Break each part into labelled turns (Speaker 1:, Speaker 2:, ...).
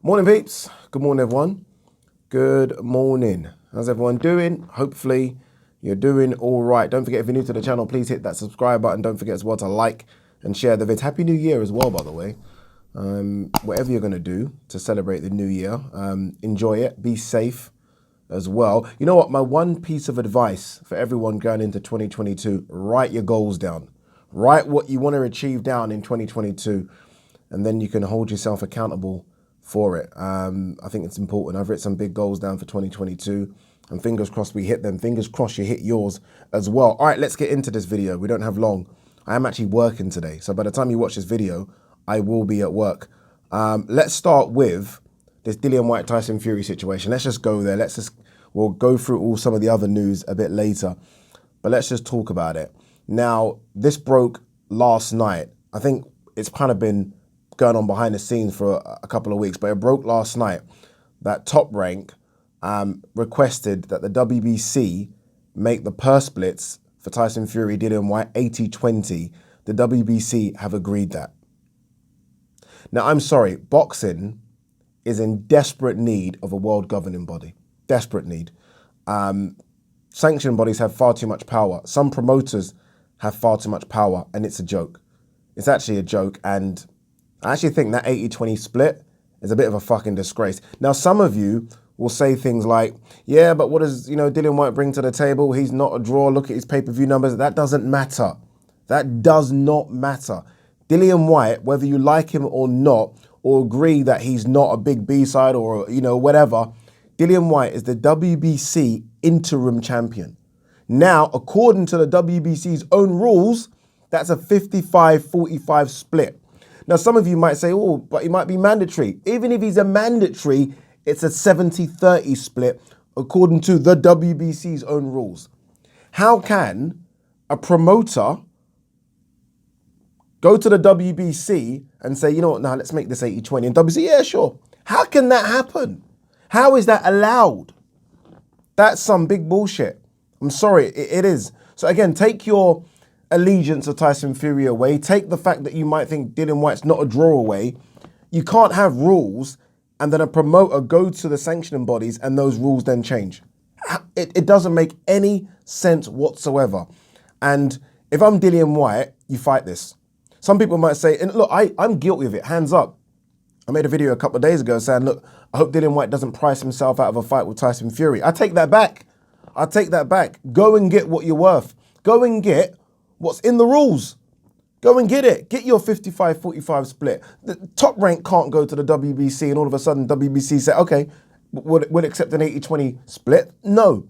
Speaker 1: Morning, peeps. Good morning, everyone. Good morning. How's everyone doing? Hopefully, you're doing all right. Don't forget, if you're new to the channel, please hit that subscribe button. Don't forget as well to like and share the vid. Happy New Year as well, by the way. Whatever you're going to do to celebrate the new year, enjoy it. Be safe as well. You know what? My one piece of advice for everyone going into 2022, write your goals down. Write what you want to achieve down in 2022, and then you can hold yourself accountable for it. I think it's important. I've written some big goals down for 2022, and fingers crossed we hit them. Fingers crossed you hit yours as well. All right, let's get into this video. We don't have long. I am actually working today, so by the time you watch this video, I will be at work. Let's start with this Dillian Whyte Tyson Fury situation. Let's just go there. We'll go through some of the other news a bit later, but let's just talk about it. Now, this broke last night. I think it's kind of been going on behind the scenes for a couple of weeks, but it broke last night that Top Rank requested that the WBC make the purse splits for Tyson Fury, Dillian Whyte 80-20. The WBC have agreed that. Now, I'm sorry, boxing is in desperate need of a world governing body. Desperate need. Sanctioning bodies have far too much power. Some promoters have far too much power, and it's a joke. It's actually a joke, and I actually think that 80-20 split is a bit of a fucking disgrace. Now, some of you will say things like, yeah, but what does, Dillian Whyte bring to the table? He's not a draw. Look at his pay-per-view numbers. That doesn't matter. That does not matter. Dillian Whyte, whether you like him or not, or agree that he's not a big B-side or, whatever, Dillian Whyte is the WBC interim champion. Now, according to the WBC's own rules, that's a 55-45 split. Now, some of you might say, oh, but he might be mandatory. Even if he's a mandatory, it's a 70-30 split according to the WBC's own rules. How can a promoter go to the WBC and say, you know what, now let's make this 80-20, and WBC, yeah, sure. How can that happen? How is that allowed? That's some big bullshit. I'm sorry, it is. So again, take your allegiance of Tyson Fury away. Take the fact that you might think Dillian Whyte's not a draw away. You can't have rules and then a promoter go to the sanctioning bodies and those rules then change. It doesn't make any sense whatsoever. And if I'm Dillian Whyte, you fight this. Some people might say, and look, I'm guilty of it, hands up. I made a video a couple of days ago saying, look, I hope Dillian Whyte doesn't price himself out of a fight with Tyson Fury. I take that back. I take that back. Go and get what you're worth. Go and get what's in the rules. Go and get it. Get your 55-45 split. The Top Rank can't go to the WBC and all of a sudden WBC say, okay, we'll accept an 80-20 split. No.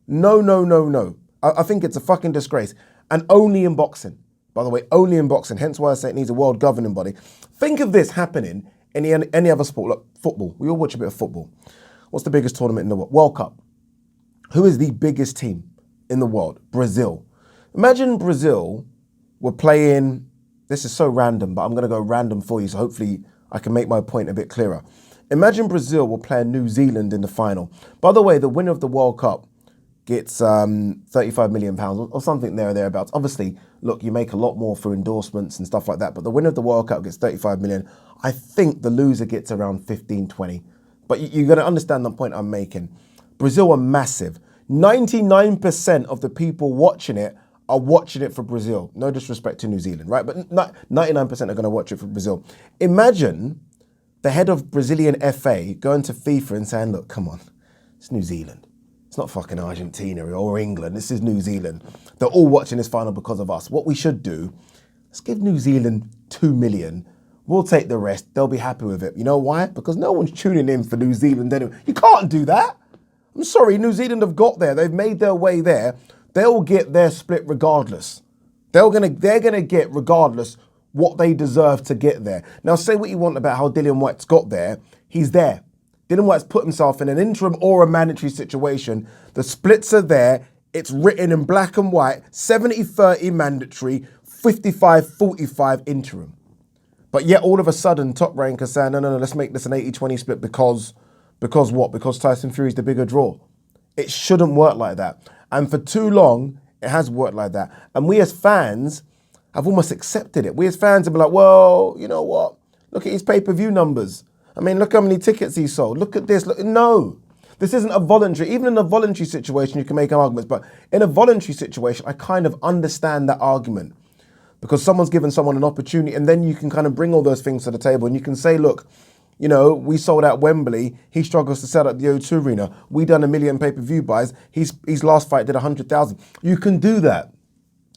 Speaker 1: No. I think it's a fucking disgrace. And only in boxing. By the way, only in boxing. Hence why I say it needs a world governing body. Think of this happening in any other sport. Look, football. We all watch a bit of football. What's the biggest tournament in the world? World Cup. Who is the biggest team in the world? Brazil. Imagine Brazil were playing, this is so random, but I'm going to go random for you, so hopefully I can make my point a bit clearer. Imagine Brazil will play New Zealand in the final. By the way, the winner of the World Cup gets £35 million or something there or thereabouts. Obviously, look, you make a lot more for endorsements and stuff like that, but the winner of the World Cup gets 35 million. I think the loser gets around 15, 20. But you're going to understand the point I'm making. Brazil are massive. 99% of the people watching it are watching it for Brazil. No disrespect to New Zealand, right? But 99% are going to watch it for Brazil. Imagine the head of Brazilian FA going to FIFA and saying, look, come on, it's New Zealand. It's not fucking Argentina or England. This is New Zealand. They're all watching this final because of us. What we should do, let's give New Zealand 2 million. We'll take the rest. They'll be happy with it. You know why? Because no one's tuning in for New Zealand anyway. You can't do that. I'm sorry, New Zealand have got there. They've made their way there. They'll get their split regardless. They're gonna get regardless what they deserve to get there. Now, say what you want about how Dillian Whyte's got there. He's there. Dillian Whyte's put himself in an interim or a mandatory situation. The splits are there. It's written in black and white. 70-30 mandatory, 55-45 interim. But yet all of a sudden, Top Rank is saying, no, let's make this an 80-20 split because what? Because Tyson Fury's the bigger draw. It shouldn't work like that. And for too long, it has worked like that. And we as fans have almost accepted it. We as fans have been like, well, you know what? Look at his pay-per-view numbers. I mean, look how many tickets he sold. Look at this. Look, no, this isn't a voluntary. Even in a voluntary situation, you can make arguments. But in a voluntary situation, I kind of understand that argument because someone's given someone an opportunity, and then you can kind of bring all those things to the table, and you can say, look, you know, we sold out Wembley. He struggles to sell out the O2 Arena. We done 1 million pay-per-view buys. His last fight did 100,000. You can do that.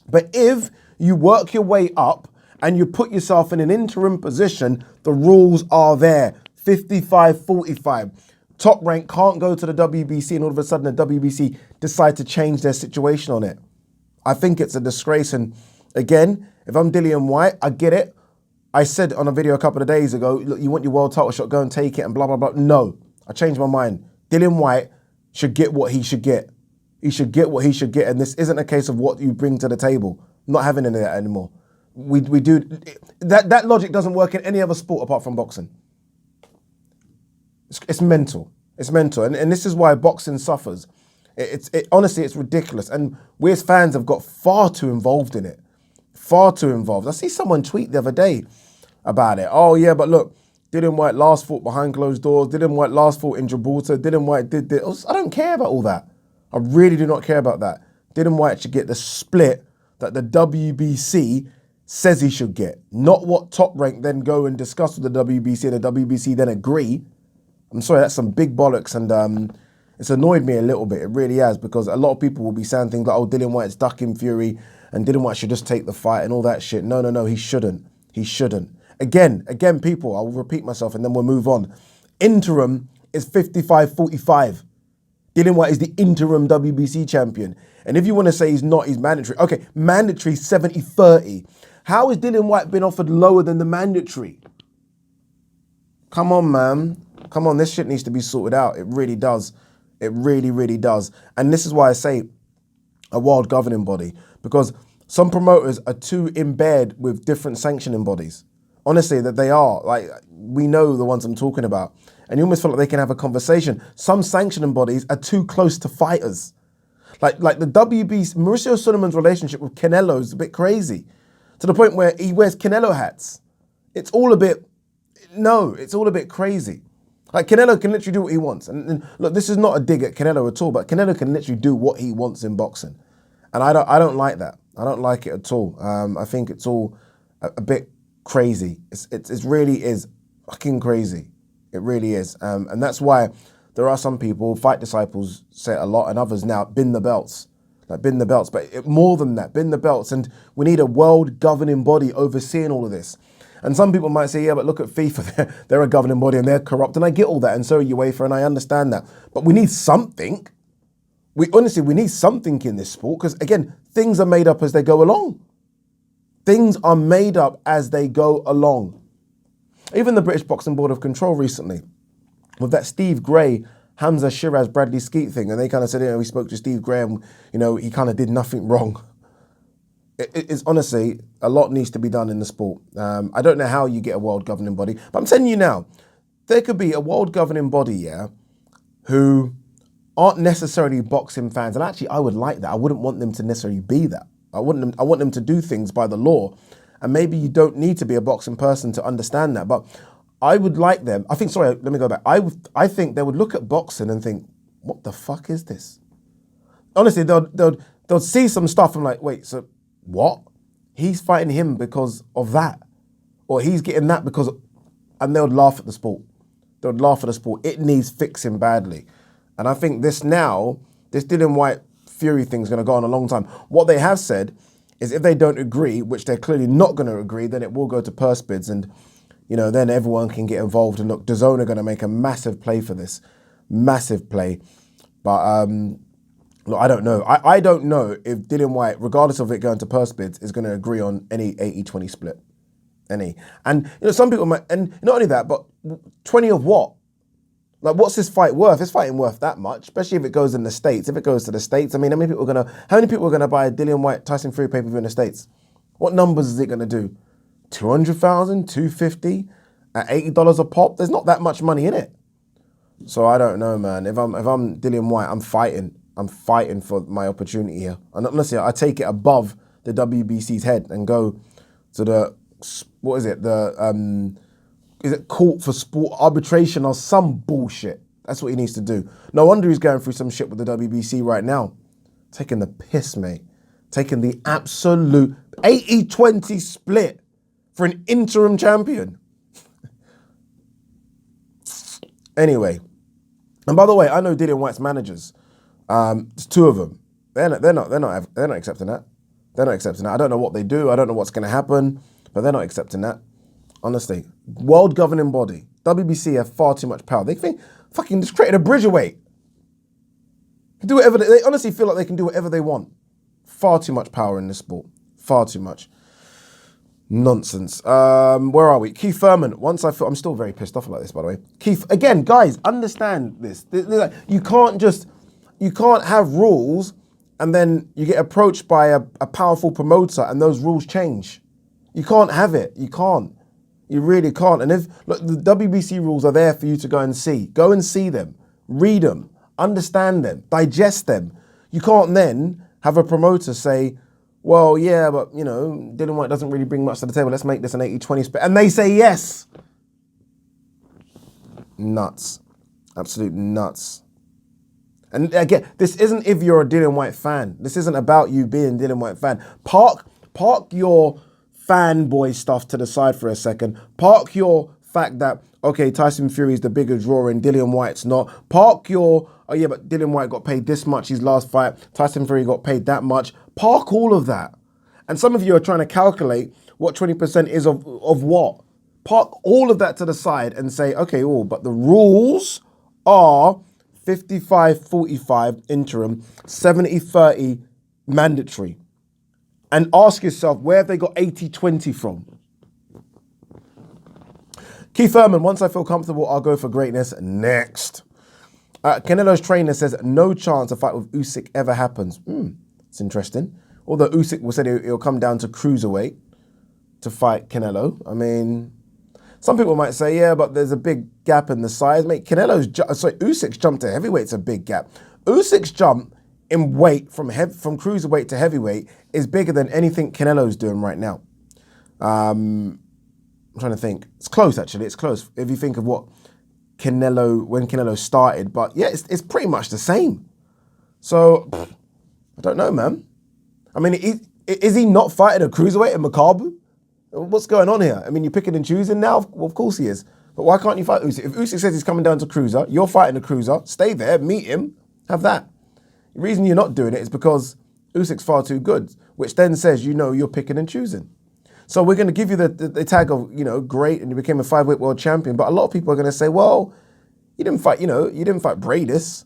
Speaker 1: But if you work your way up and you put yourself in an interim position, the rules are there. 55-45. Top Rank can't go to the WBC and all of a sudden the WBC decide to change their situation on it. I think it's a disgrace. And again, if I'm Dillian Whyte, I get it. I said on a video a couple of days ago, look, you want your world title shot, go and take it and blah, blah, blah. No, I changed my mind. Dillian Whyte should get what he should get. He should get what he should get. And this isn't a case of what you bring to the table. I'm not having any of that anymore. We do, that logic doesn't work in any other sport apart from boxing. It's mental. It's mental. And this is why boxing suffers. Honestly, it's ridiculous. And we as fans have got far too involved in it. Far too involved. I see someone tweet the other day about it. Oh yeah, but look, Dillian Whyte last fought behind closed doors. Dillian Whyte last fought in Gibraltar. Dillian Whyte did this. I don't care about all that. I really do not care about that. Dillian Whyte should get the split that the WBC says he should get. Not what Top Rank then go and discuss with the WBC and the WBC then agree. I'm sorry, that's some big bollocks, and it's annoyed me a little bit. It really has, because a lot of people will be saying things like, oh, Dillian Whyte's ducking Fury and Dillian Whyte should just take the fight and all that shit. No, he shouldn't. He shouldn't. Again, people, I will repeat myself and then we'll move on. Interim is 55-45. Dillian Whyte is the interim WBC champion. And if you want to say he's not, he's mandatory. Okay, mandatory 70-30. How has Dillian Whyte been offered lower than the mandatory? Come on, man. Come on, this shit needs to be sorted out. It really does. It really, really does. And this is why I say a world governing body, because some promoters are too in bed with different sanctioning bodies. Honestly, that they are. Like, we know the ones I'm talking about. And you almost feel like they can have a conversation. Some sanctioning bodies are too close to fighters. Like the WBC, Mauricio Sulaimán's relationship with Canelo is a bit crazy, to the point where he wears Canelo hats. It's all a bit crazy. Like, Canelo can literally do what he wants. And look, this is not a dig at Canelo at all, but Canelo can literally do what he wants in boxing. And I don't like that. I don't like it at all. I think it's all a bit crazy. It really is fucking crazy. It really is. And that's why there are some people, Fight Disciples say it a lot, and others now, bin the belts. Like, bin the belts. But more than that, bin the belts. And we need a world governing body overseeing all of this. And some people might say, yeah, but look at FIFA. They're a governing body and they're corrupt. And I get all that. And so are UEFA, and I understand that. But we need something. We need something in this sport, because, again, things are made up as they go along. Things are made up as they go along. Even the British Boxing Board of Control recently, with that Steve Gray, Hamza Shiraz, Bradley Skeet thing, and they kind of said, we spoke to Steve Gray and, he kind of did nothing wrong. It's honestly, a lot needs to be done in the sport. I don't know how you get a world governing body, but I'm telling you now, there could be a world governing body, who aren't necessarily boxing fans. And actually, I would like that. I wouldn't want them to necessarily be that. I want them to do things by the law. And maybe you don't need to be a boxing person to understand that. But I would like them. Let me go back. I think they would look at boxing and think, what the fuck is this? Honestly, they'll see some stuff and like, wait, so what? He's fighting him because of that. Or he's getting that because, and they would laugh at the sport. They would laugh at the sport. It needs fixing badly. And I think this Dillian Whyte Fury thing is going to go on a long time. What they have said is if they don't agree, which they're clearly not going to agree, then it will go to purse bids, and then everyone can get involved. And look, DAZN are going to make a massive play for this, massive play. But look, I don't know. I don't know if Dillian Whyte, regardless of it going to purse bids, is going to agree on any 80-20 split. Any. And some people might, and not only that, but 20 of what? Like, what's this fight worth? This fight ain't worth that much, especially if it goes in the States. If it goes to the States, I mean, how many people are gonna buy a Dillian Whyte Tyson Fury pay-per-view in the States? What numbers is it gonna do? 200,000, 250 at $80 a pop? There's not that much money in it. So I don't know, man. If I'm Dillian Whyte, I'm fighting. I'm fighting for my opportunity here. And honestly, I take it above the WBC's head and go to the, what is it? The is it court for sport arbitration or some bullshit? That's what he needs to do. No wonder he's going through some shit with the WBC right now. Taking the piss, mate. Taking the absolute 80-20 split for an interim champion. Anyway, and by the way, I know Dillian Whyte's managers. There's two of them. They're not accepting that. They're not accepting that. I don't know what they do. I don't know what's going to happen, but they're not accepting that. Honestly, world governing body, WBC have far too much power. They think fucking just created a bridgerweight. Do whatever they honestly feel like they can do whatever they want. Far too much power in this sport. Far too much. Nonsense. Where are we? Keith Thurman. I'm still very pissed off about this, by the way. Keith, again, guys, understand this. You can't have rules and then you get approached by a powerful promoter and those rules change. You can't have it. You can't. You really can't. And look, the WBC rules are there for you to go and see. Go and see them. Read them. Understand them. Digest them. You can't then have a promoter say, well, yeah, but, Dillian Whyte doesn't really bring much to the table. Let's make this an 80-20 split. And they say yes. Nuts. Absolute nuts. And again, this isn't if you're a Dillian Whyte fan. This isn't about you being a Dillian Whyte fan. Park your fanboy stuff to the side for a second. Park your fact that, okay, Tyson Fury's the bigger draw and Dillian Whyte's not. Park your, oh yeah, but Dillian Whyte got paid this much his last fight. Tyson Fury got paid that much. Park all of that. And some of you are trying to calculate what 20% is of what. Park all of that to the side and say, okay, but the rules are 55-45 interim, 70-30 mandatory. And ask yourself, where have they got 80-20 from? Keith Thurman, once I feel comfortable, I'll go for greatness. Next. Canelo's trainer says no chance a fight with Usyk ever happens. It's interesting. Although Usyk said it'll come down to cruiserweight to fight Canelo. I mean, some people might say, yeah, but there's a big gap in the size. Mate, Usyk's jump to heavyweight's a big gap. Usyk's jump in weight from cruiserweight to heavyweight is bigger than anything Canelo's doing right now. I'm trying to think. It's close, actually. It's close. If you think of when Canelo started. But yeah, it's pretty much the same. So, I don't know, man. I mean, is he not fighting a cruiserweight in Makabu? What's going on here? I mean, you're picking and choosing now? Well, of course he is. But why can't you fight Usyk? If Usyk says he's coming down to cruiser, you're fighting a cruiser, stay there, meet him, have that. The reason you're not doing it is because Usyk's far too good, which then says, you're picking and choosing. So we're going to give you the tag of, great, and you became a 5-weight world champion. But a lot of people are going to say, well, you didn't fight Bradis.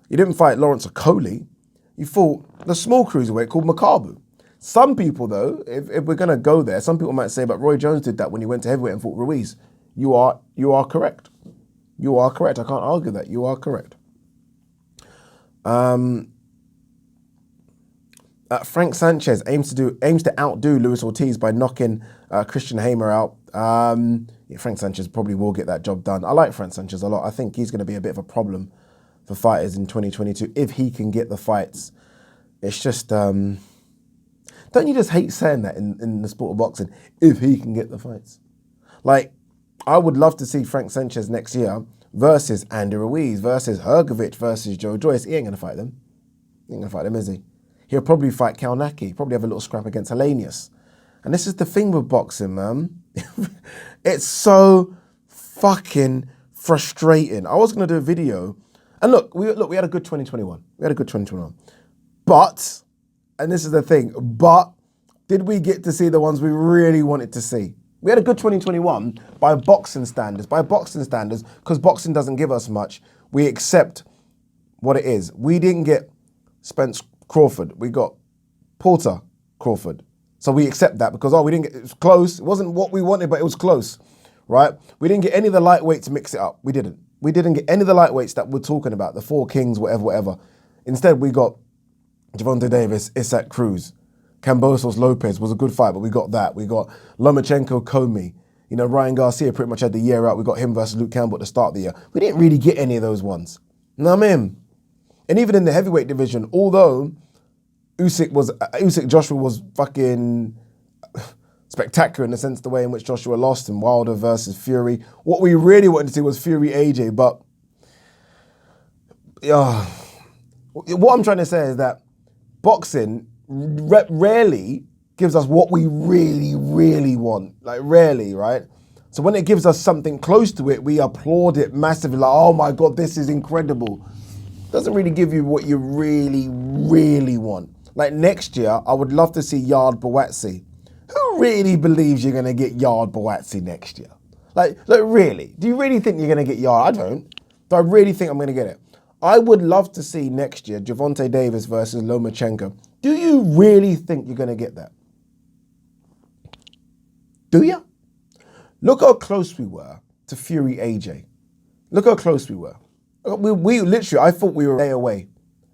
Speaker 1: You didn't fight Lawrence Okoli. You fought the small cruiserweight called Makabu. Some people, though, if we're going to go there, some people might say, but Roy Jones did that when he went to heavyweight and fought Ruiz. You are correct. You are correct. I can't argue that. You are correct. Frank Sanchez aims to outdo Luis Ortiz by knocking Christian Hamer out. Frank Sanchez probably will get that job done. I like Frank Sanchez a lot. I think he's going to be a bit of a problem for fighters in 2022 if he can get the fights. It's just, don't you just hate saying that in the sport of boxing? If he can get the fights. Like, I would love to see Frank Sanchez next year versus Andy Ruiz, versus Hergovich, versus Joe Joyce. He ain't going to fight them. He ain't going to fight them, is he? He'll probably fight Kalnaki, probably have a little scrap against Hellenius. And this is the thing with boxing, man. It's so fucking frustrating. I was going to do a video. And look, we had a good 2021. But, and this is the thing, but did we get to see the ones we really wanted to see? We had a good 2021 by boxing standards. Because boxing doesn't give us much. We accept what it is. We didn't get Spence Crawford. We got Porter Crawford. So we accept that because, it was close. It wasn't what we wanted, but it was close, right? We didn't get any of the lightweights to mix it up. We didn't. We didn't get any of the lightweights that we're talking about, the Four Kings, whatever. Instead, we got Gervonta Davis, Issac, Cruz. Kambosos Lopez was a good fight, but we got that. We got Lomachenko, Comey. Ryan Garcia pretty much had the year out. We got him versus Luke Campbell at the start of the year. We didn't really get any of those ones. You know what I mean? And even in the heavyweight division, although Usyk Joshua was fucking spectacular in the sense the way in which Joshua lost and Wilder versus Fury. What we really wanted to see was Fury AJ, but what I'm trying to say is that boxing rarely gives us what we really, really want. Like rarely, right? So when it gives us something close to it, we applaud it massively. Like, oh my God, this is incredible. Doesn't really give you what you really, really want. Like next year, I would love to see Yard Boatsi. Who really believes you're going to get Yard Boatsi next year? Like really? Do you really think you're going to get Yard? I don't. Do I really think I'm going to get it? I would love to see next year Gervonta Davis versus Lomachenko. Do you really think you're going to get that? Do you? Look how close we were to Fury AJ. Look how close we were. We literally, I thought we were a day away.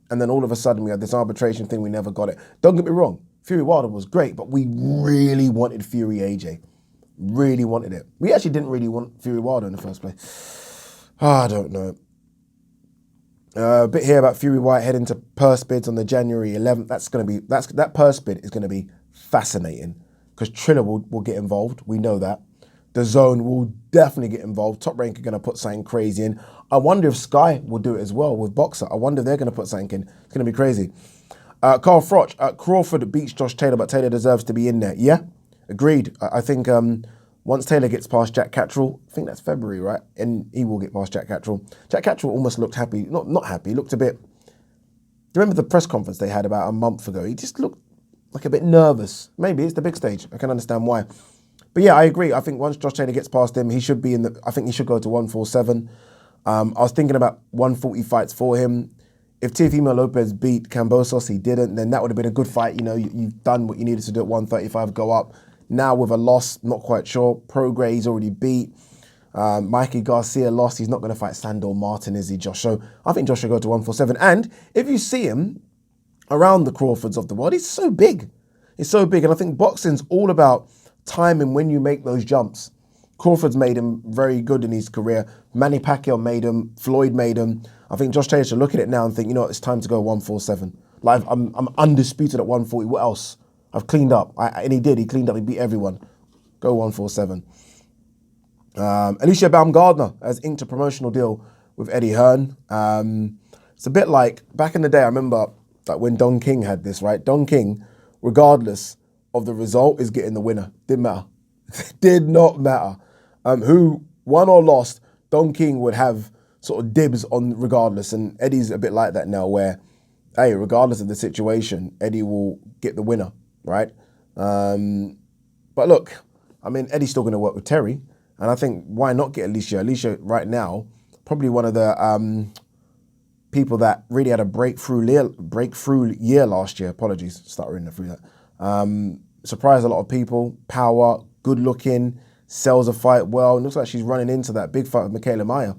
Speaker 1: And then all of a sudden we had this arbitration thing, we never got it. Don't get me wrong, Fury Wilder was great, but we really wanted Fury AJ. Really wanted it. We actually didn't really want Fury Wilder in the first place. I don't know. A bit here about Fury Whyte heading to purse bids on the January 11th. That purse bid is going to be fascinating because Triller will get involved. We know that. The Zone will definitely get involved. Top Rank are going to put something crazy in. I wonder if Sky will do it as well with Boxer. I wonder if they're going to put something in. It's going to be crazy. Carl Froch, Crawford beats Josh Taylor, but Taylor deserves to be in there. Yeah, agreed. I think once Taylor gets past Jack Catterall, I think that's February, right? And he will get past Jack Catterall. Jack Catterall almost looked happy. Not happy. He looked a bit... Do you remember the press conference they had about a month ago? He just looked like a bit nervous. Maybe it's the big stage. I can understand why. But yeah, I agree. I think once Josh Taylor gets past him, he should be in the... I think he should go to 147. I was thinking about 140 fights for him. If Teofimo Lopez beat Kambosos, he didn't, then that would have been a good fight. You know, you've done what you needed to do at 135, go up. Now with a loss, not quite sure. Prograis he's already beat. Mikey Garcia lost. He's not going to fight Sandor Martin, is he, Josh? So I think Josh should go to 147. And if you see him around the Crawfords of the world, he's so big. He's so big. And I think boxing's all about timing when you make those jumps. Crawford's made him very good in his career. Manny Pacquiao made him. Floyd made him. I think Josh Taylor should look at it now and think, you know what, it's time to go 147. Like, I'm undisputed at 140. What else? I've cleaned up. And he did. He cleaned up. He beat everyone. Go 147. Alicia Baumgardner has inked a promotional deal with Eddie Hearn. It's a bit like, back in the day, I remember like when Don King had this, right? Don King, regardless of the result, is getting the winner. Didn't matter. Did not matter. Who won or lost, Don King would have sort of dibs on regardless. And Eddie's a bit like that now where, hey, regardless of the situation, Eddie will get the winner, right? But look, I mean, Eddie's still going to work with Terry. And I think, why not get Alicia? Alicia, right now, probably one of the people that really had a breakthrough year last year. Apologies, start reading through that. Surprised a lot of people. Power, good looking, sells a fight well. It looks like she's running into that big fight with Michaela Mayer.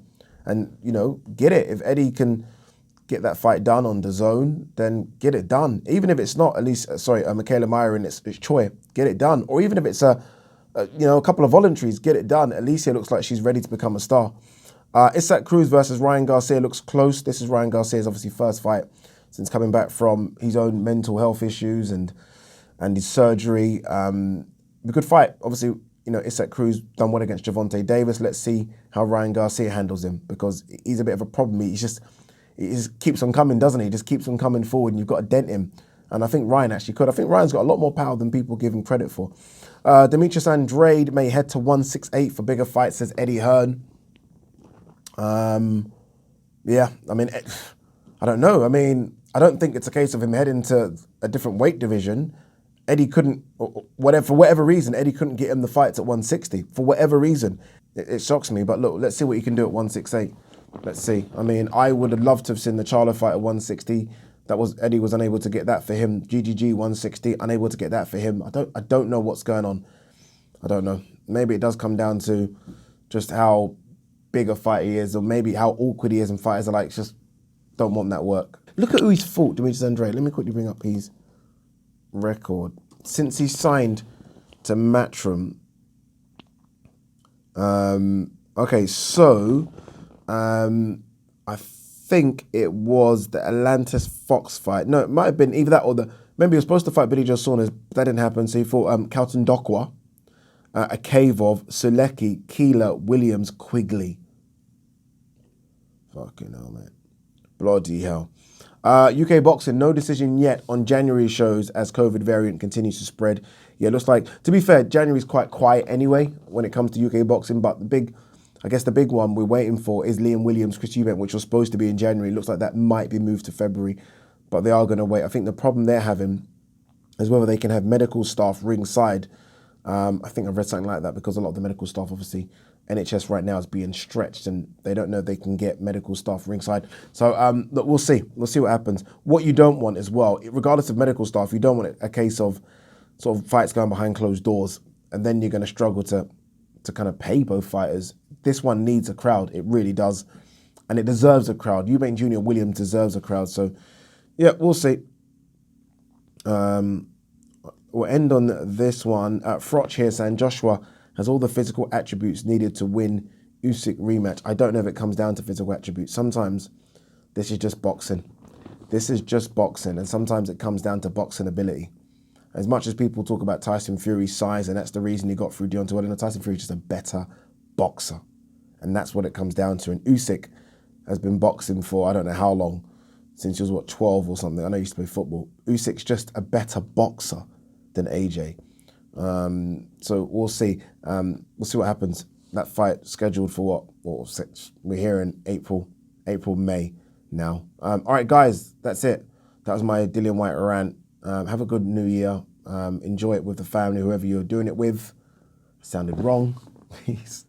Speaker 1: And, you know, get it. If Eddie can get that fight done on the Zone, then get it done. Even if it's not Michaela Mayer and it's Choi, get it done. Or even if it's a couple of voluntaries, get it done. Alicia looks like she's ready to become a star. Issac Cruz versus Ryan Garcia looks close. This is Ryan Garcia's obviously first fight since coming back from his own mental health issues and his surgery. A good fight. Obviously, you know, Issac Cruz done well against Gervonta Davis. Let's see how Ryan Garcia handles him because he's a bit of a problem. He just keeps on coming, doesn't he? He just keeps on coming forward and you've got to dent him. And I think Ryan actually could. I think Ryan's got a lot more power than people give him credit for. Demetrius Andrade may head to 168 for bigger fights, says Eddie Hearn. Yeah, I mean, I don't know. I mean, I don't think it's a case of him heading to a different weight division. Eddie couldn't, for whatever reason, Eddie couldn't get him the fights at 160. For whatever reason. It shocks me. But look, let's see what he can do at 168. Let's see. I mean, I would have loved to have seen the Charlo fight at 160. Eddie was unable to get that for him. GGG 160, unable to get that for him. I don't know what's going on. I don't know. Maybe it does come down to just how big a fight he is, or maybe how awkward he is, and fighters are like, just don't want that work. Look at who he's fought, Demetrius Andrade. Let me quickly bring up his record. Since he signed to Matchroom. Okay, so I think it was the Atlantis Fox fight. No, it might have been either that or maybe he was supposed to fight Billy Joe Saunders, but that didn't happen. So he fought Calton Dokwa. a cave of Sulecki, Keeler, Williams, Quigley. Fucking hell, man. Bloody hell. UK boxing, no decision yet on January shows as COVID variant continues to spread. Yeah, it looks like, to be fair, January's quite quiet anyway when it comes to UK boxing, but the big one we're waiting for is Liam Williams, Chris Eubank, which was supposed to be in January. Looks like that might be moved to February, but they are going to wait. I think the problem they're having is whether they can have medical staff ringside. I think I've read something like that because a lot of the medical staff, obviously, NHS right now is being stretched and they don't know if they can get medical staff ringside. So look, we'll see. We'll see what happens. What you don't want as well, regardless of medical staff, you don't want a case of sort of fights going behind closed doors and then you're going to struggle to kind of pay both fighters. This one needs a crowd. It really does. And it deserves a crowd. Eubank Jr. Williams deserves a crowd. So, yeah, we'll see. We'll end on this one. Frotch here saying Joshua has all the physical attributes needed to win Usyk rematch. I don't know if it comes down to physical attributes. Sometimes this is just boxing. This is just boxing. And sometimes it comes down to boxing ability. As much as people talk about Tyson Fury's size, and that's the reason he got through Deontay Wilder, Tyson Fury's just a better boxer. And that's what it comes down to. And Usyk has been boxing for I don't know how long, since he was, 12 or something. I know he used to play football. Usyk's just a better boxer than AJ. So we'll see. We'll see what happens. That fight scheduled for what? We're here in April, May now. All right, guys, that's it. That was my Dillian Whyte rant. Have a good new year. Enjoy it with the family, whoever you're doing it with. Sounded wrong. Peace.